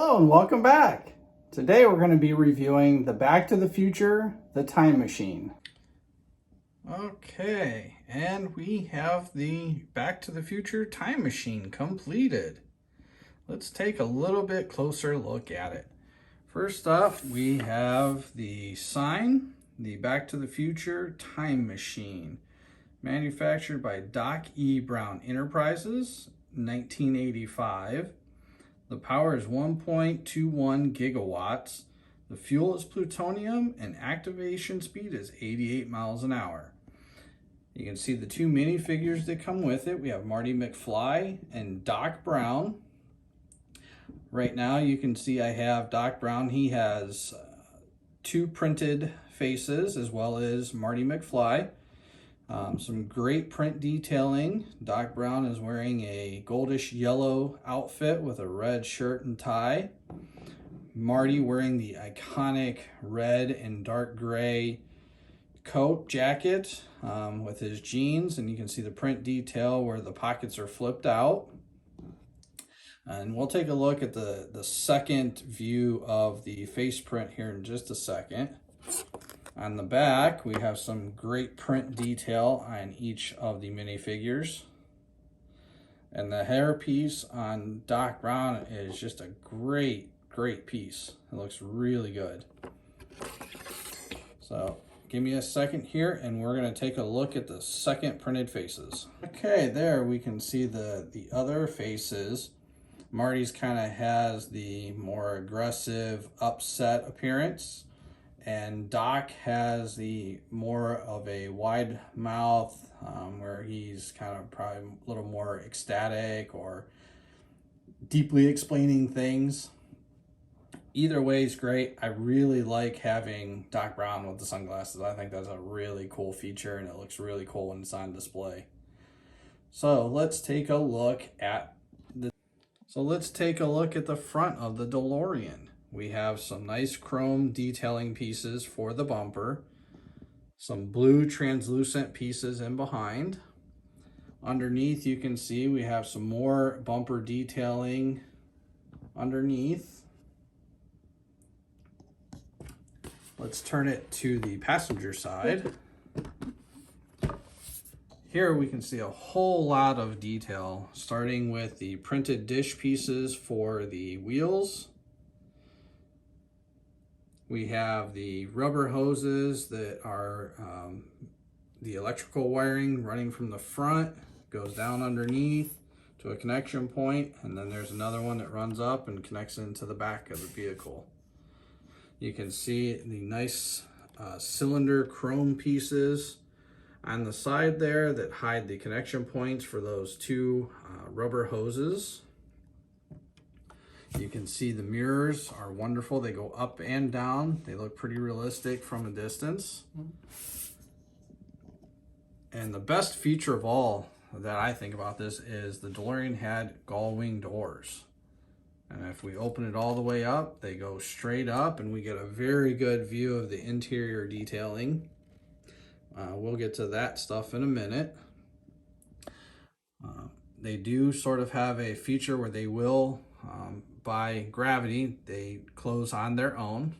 Hello and welcome back. Today we're going to be reviewing the Back to the Future, the Time Machine. Okay, and we have the Back to the Future Time Machine completed. Let's take a little bit closer look at it. First up, we have the sign, the Back to the Future Time Machine, manufactured by Doc E. Brown Enterprises, 1985. The power is 1.21 gigawatts. The fuel is plutonium and activation speed is 88 miles an hour. You can see the two minifigures that come with it. We have Marty McFly and Doc Brown. Right now you can see I have Doc Brown. He has two printed faces as well as Marty McFly. Some great print detailing. Doc Brown is wearing a goldish yellow outfit with a red shirt and tie. Marty wearing the iconic red and dark gray coat jacket with his jeans, and you can see the print detail where the pockets are flipped out. And we'll take a look at the second view of the face print here in just a second. On the back, we have some great print detail on each of the minifigures. And the hairpiece on Doc Brown is just a great piece. It looks really good. So give me a second here and we're going to take a look at the second printed faces. Okay, there we can see the other faces. Marty's kind of has the more aggressive, upset appearance. And Doc has the more of a wide mouth where he's kind of probably a little more ecstatic or deeply explaining things. Either way is great. I really like having Doc Brown with the sunglasses. I think that's a really cool feature and it looks really cool when it's on display. So let's take a look at the front of the Delorean. We have some nice chrome detailing pieces for the bumper, some blue translucent pieces in behind. Underneath you can see we have some more bumper detailing underneath. Let's turn it to the passenger side. Here we can see a whole lot of detail, starting with the printed dish pieces for the wheels. We have the rubber hoses that are the electrical wiring running from the front, goes down underneath to a connection point, and then there's another one that runs up and connects into the back of the vehicle. You can see the nice cylinder chrome pieces on the side there that hide the connection points for those two rubber hoses. You can see the mirrors are wonderful. They go up and down. They look pretty realistic from a distance. And the best feature of all that I think about this is the DeLorean had gull-wing doors. And if we open it all the way up, they go straight up and we get a very good view of the interior detailing. We'll get to that stuff in a minute. They do sort of have a feature where they will, by gravity, they close on their own.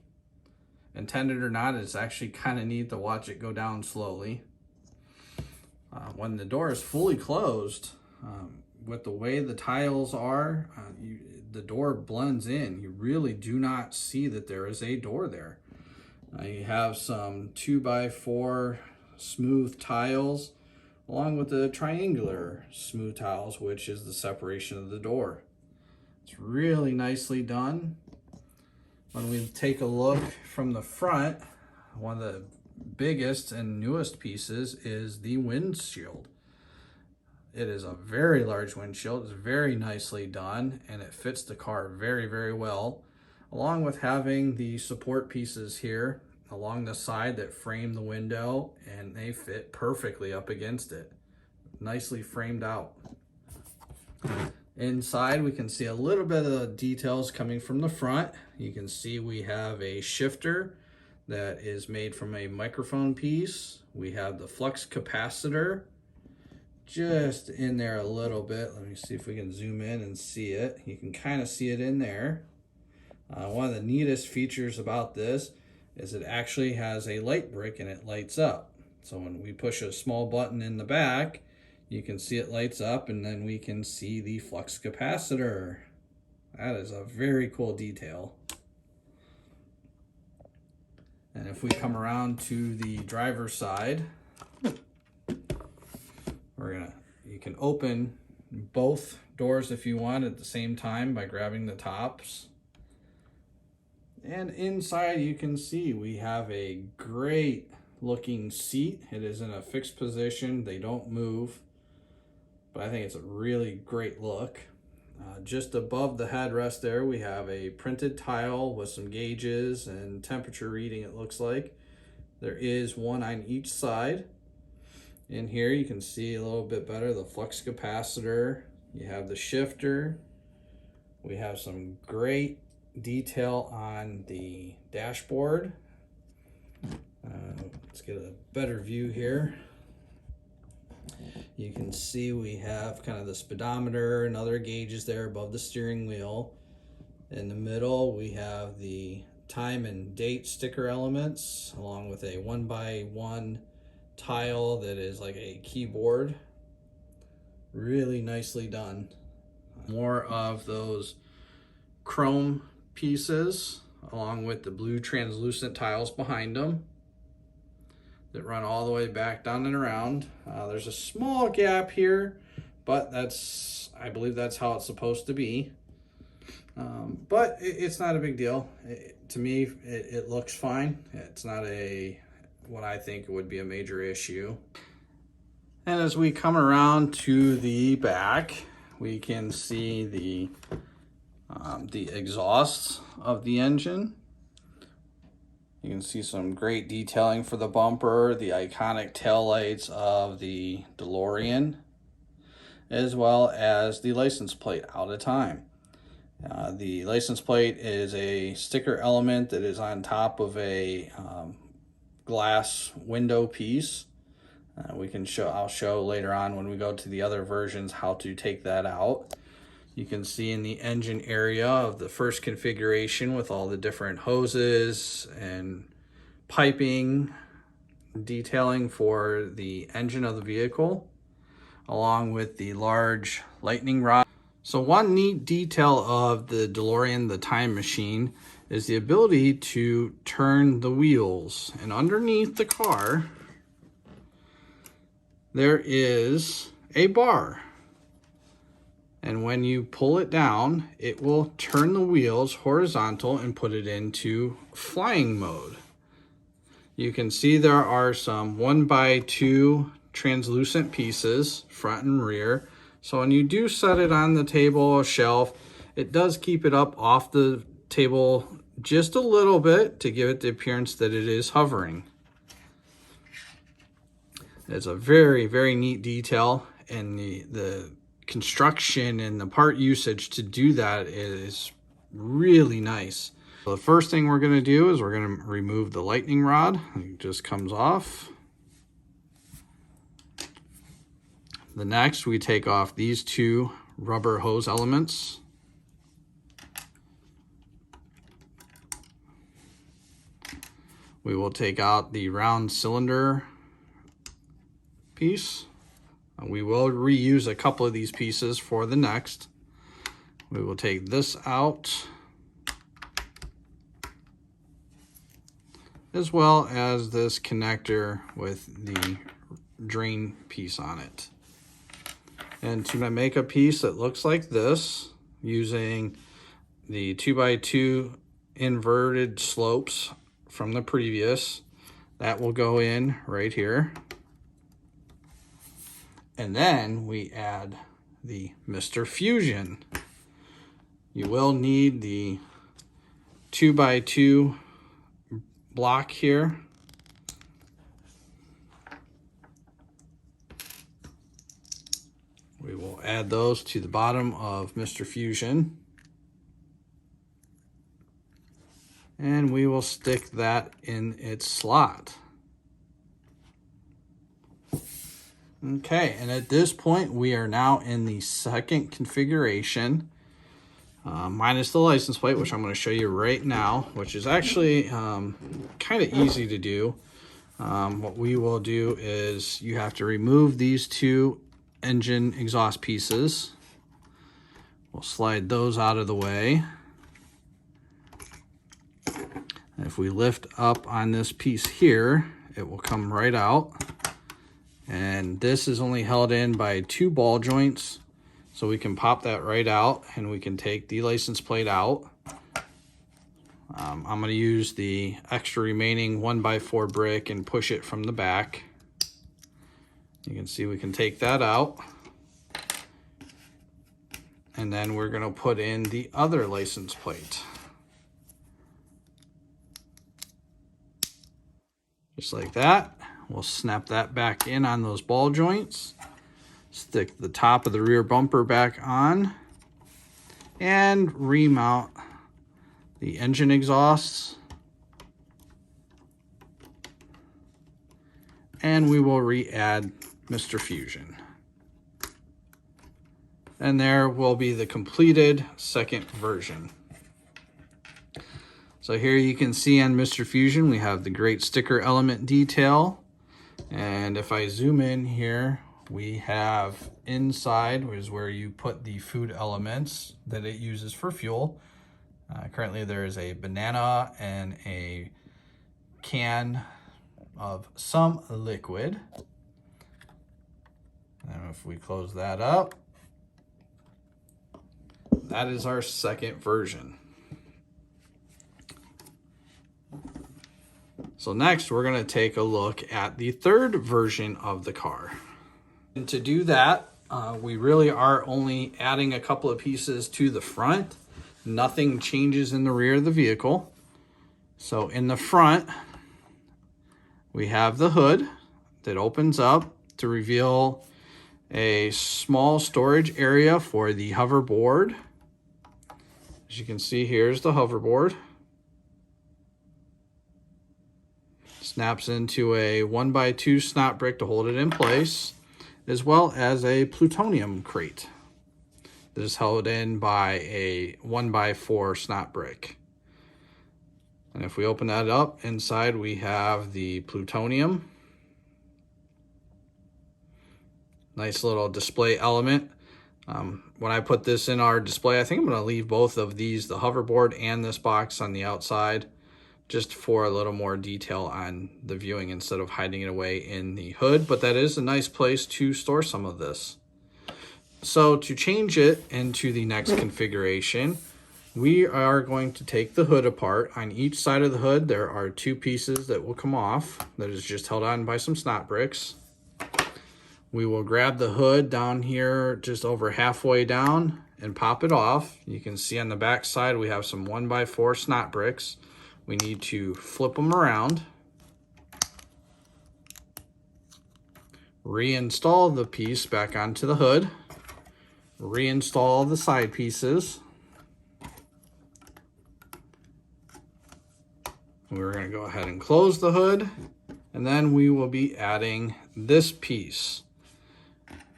Intended or not, it's actually kind of neat to watch it go down slowly. When the door is fully closed, with the way the tiles are, the door blends in. You really do not see that there is a door there. You have some 2x4 smooth tiles along with the triangular smooth tiles, which is the separation of the door. It's really nicely done. When we take a look from the front, one of the biggest and newest pieces is the windshield. It is a very large windshield. It's very nicely done and it fits the car very well, along with having the support pieces here along the side that frame the window, and they fit perfectly up against it. Nicely framed out. Inside we can see a little bit of the details coming from the front. You can see we have a shifter that is made from a microphone piece. We have the flux capacitor just in there a little bit. Let me see if we can zoom in and see it. You can kind of see it in there. One of the neatest features about this is it actually has a light brick and it lights up. So when we push a small button in the back, you can see it lights up, and then we can see the flux capacitor. That is a very cool detail. And if we come around to the driver's side, you can open both doors if you want at the same time by grabbing the tops. And inside you can see we have a great looking seat. It is in a fixed position. They don't move, but I think it's a really great look. Just above the headrest there, we have a printed tile with some gauges and temperature reading, it looks like. There is one on each side. In here you can see a little bit better the flux capacitor. You have the shifter. We have some great detail on the dashboard. Let's get a better view here. You can see we have kind of the speedometer and other gauges there above the steering wheel. In the middle we have the time and date sticker elements, along with a 1x1 tile that is like a keyboard. Really nicely done. More of those chrome pieces along with the blue translucent tiles behind them that run all the way back down and around. There's a small gap here, but I believe that's how it's supposed to be. But it's not a big deal. To me, it looks fine. It's not what I think would be a major issue. And as we come around to the back, we can see the exhausts of the engine. You can see some great detailing for the bumper, the iconic taillights of the Delorean, as well as the license plate, out of time. The license plate is a sticker element that is on top of a glass window piece. I'll show later on when we go to the other versions how to take that out. You can see in the engine area of the first configuration with all the different hoses and piping detailing for the engine of the vehicle, along with the large lightning rod. So one neat detail of the Delorean, the time machine, is the ability to turn the wheels. And underneath the car, there is a bar. And when you pull it down, it will turn the wheels horizontal and put it into flying mode. You can see there are some 1x2 translucent pieces, front and rear. So when you do set it on the table or shelf, it does keep it up off the table just a little bit to give it the appearance that it is hovering. It's a very, very neat detail, and the construction and the part usage to do that is really nice. So the first thing we're going to do is we're going to remove the lightning rod. It just comes off. The next, we take off these two rubber hose elements. We will take out the round cylinder piece. We will reuse a couple of these pieces for the next. We will take this out, as well as this connector with the drain piece on it. And to make a piece that looks like this, using the 2x2 inverted slopes from the previous, that will go in right here. And then we add the Mr. Fusion. You will need the 2x2 block here. We will add those to the bottom of Mr. Fusion. And we will stick that in its slot. Okay, and at this point we are now in the second configuration. minus the license plate, which I'm going to show you right now, which is actually kind of easy to do. What we will do is you have to remove these two engine exhaust pieces. We'll slide those out of the way. And if we lift up on this piece here, it will come right out. And this is only held in by 2 ball joints. So we can pop that right out and we can take the license plate out. I'm going to use the extra remaining 1x4 brick and push it from the back. You can see we can take that out. And then we're going to put in the other license plate. Just like that. We'll snap that back in on those ball joints. Stick the top of the rear bumper back on. And remount the engine exhausts. And we will re-add Mr. Fusion. And there will be the completed second version. So here you can see on Mr. Fusion, we have the great sticker element detail. And if I zoom in here, we have inside, which is where you put the food elements that it uses for fuel. Currently there is a banana and a can of some liquid. And if we close that up, that is our second version. So next we're going to take a look at the third version of the car. And to do that, we really are only adding a couple of pieces to the front. Nothing changes in the rear of the vehicle. So in the front, we have the hood that opens up to reveal a small storage area for the hoverboard. As you can see, here's the hoverboard. Snaps into a 1x2 snot brick to hold it in place, as well as a plutonium crate that is held in by a 1x4 snot brick. And if we open that up, inside we have the plutonium. Nice little display element. When I put this in our display, I think I'm going to leave both of these, the hoverboard and this box, on the outside, just for a little more detail on the viewing instead of hiding it away in the hood. But that is a nice place to store some of this. So to change it into the next configuration, we are going to take the hood apart. On each side of the hood, there are 2 pieces that will come off. That is just held on by some snot bricks. We will grab the hood down here just over halfway down and pop it off. You can see on the back side we have some 1x4 snot bricks. We need to flip them around, reinstall the piece back onto the hood, reinstall the side pieces. We're going to go ahead and close the hood, and then we will be adding this piece.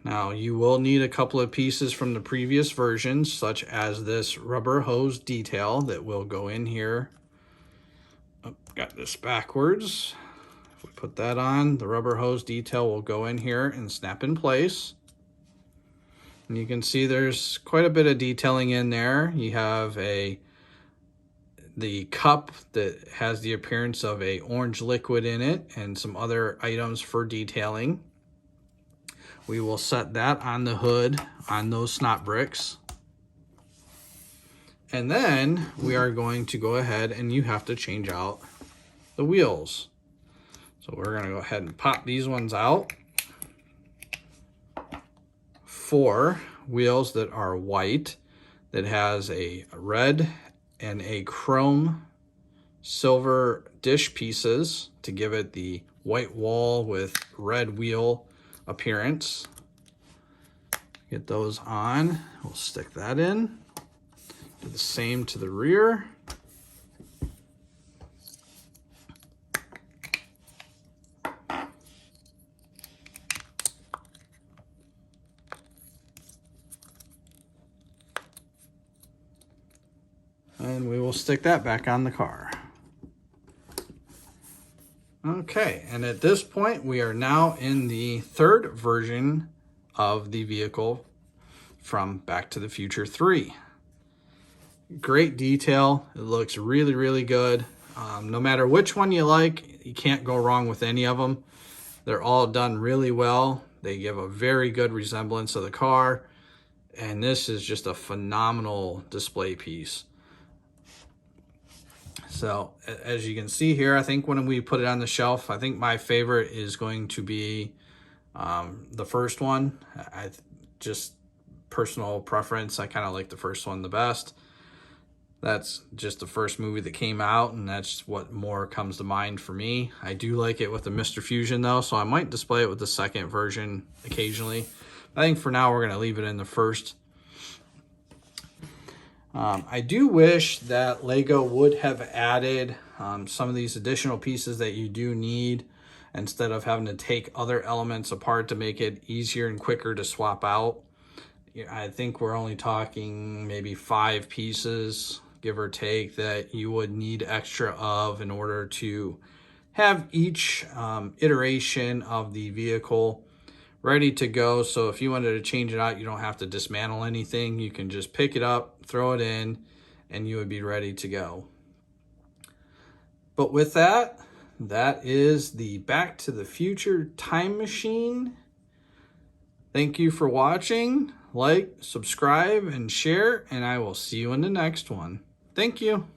Now, you will need a couple of pieces from the previous versions, such as this rubber hose detail that will go in here. Oh, got this backwards. If we put that on, the rubber hose detail will go in here and snap in place. And you can see there's quite a bit of detailing in there. You have the cup that has the appearance of a orange liquid in it and some other items for detailing. We will set that on the hood on those snot bricks. And then we are going to go ahead and you have to change out the wheels. So we're going to go ahead and pop these ones out. 4 wheels that are white, that has a red and a chrome silver dish pieces to give it the white wall with red wheel appearance. Get those on. We'll stick that in. Do the same to the rear. stick that back on the car. Okay, and at this point, we are now in the third version of the vehicle from Back to the Future 3. Great detail. It looks really, really good. No matter which one you like, you can't go wrong with any of them. They're all done really well. They give a very good resemblance of the car. And this is just a phenomenal display piece. So as you can see here, I think when we put it on the shelf, I think my favorite is going to be the first one. Just personal preference, I kind of like the first one the best. That's just the first movie that came out, and that's what more comes to mind for me. I do like it with the Mr. Fusion though, so I might display it with the second version occasionally. I think for now we're going to leave it in the first. I do wish that Lego would have added some of these additional pieces that you do need, instead of having to take other elements apart to make it easier and quicker to swap out. I think we're only talking maybe 5 pieces, give or take, that you would need extra of in order to have each iteration of the vehicle ready to go. So if you wanted to change it out, you don't have to dismantle anything. You can just pick it up, throw it in, and you would be ready to go. But with that, that is the Back to the Future time machine. Thank you for watching. Like, subscribe, and share, and I will see you in the next one. Thank you.